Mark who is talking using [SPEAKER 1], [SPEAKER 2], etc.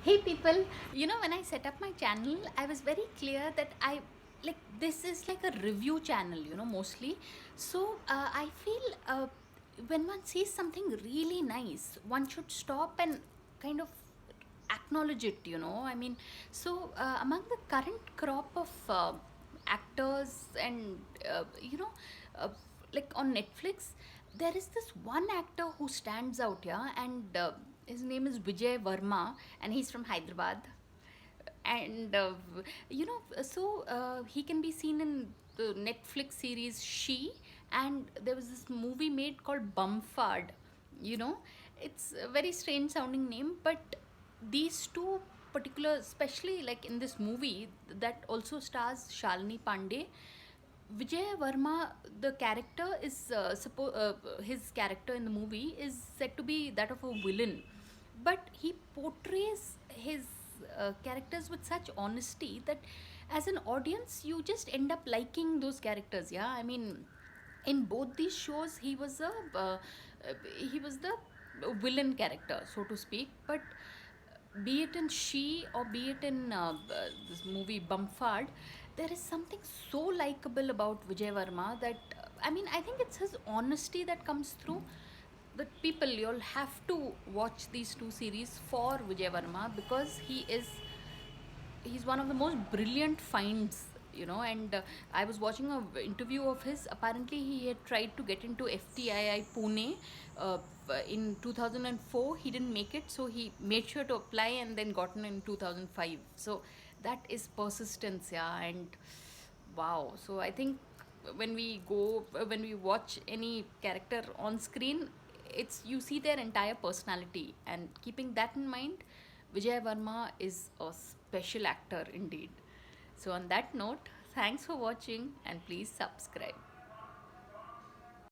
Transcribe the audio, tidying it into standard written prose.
[SPEAKER 1] Hey people, when I set up my channel, I was very clear that this is like a review channel, mostly. So I feel when one sees something really nice, one should stop and kind of acknowledge it. I mean, so among the current crop of actors and, uh, like on Netflix, there is this one actor who stands out, yeah, and his name is Vijay Verma, and he's from Hyderabad. And he can be seen in the Netflix series She, and there was this movie made called Bumfard. You know, it's a very strange sounding name, but these two particular, especially like in this movie that also stars Shalini Pandey, Vijay Verma, the character is his character in the movie is said to be that of a villain, but he portrays his characters with such honesty that as an audience you just end up liking those characters. Yeah, I mean, in both these shows he was the villain character, so to speak, but be it in She or be it in this movie Bumfard, there is something so likable about Vijay Varma that I mean, I think it's his honesty that comes through. That people, you'll have to watch these two series for Vijay Varma because he's one of the most brilliant finds. And I was watching a interview of his. Apparently he had tried to get into FTII Pune in 2004. He didn't make it, so he made sure to apply and then gotten in 2005. So that is persistence, yeah. And wow, so I think when we watch any character on screen, it's you see their entire personality, and keeping that in mind, Vijay Verma is a special actor indeed. So on that note, thanks for watching and please subscribe.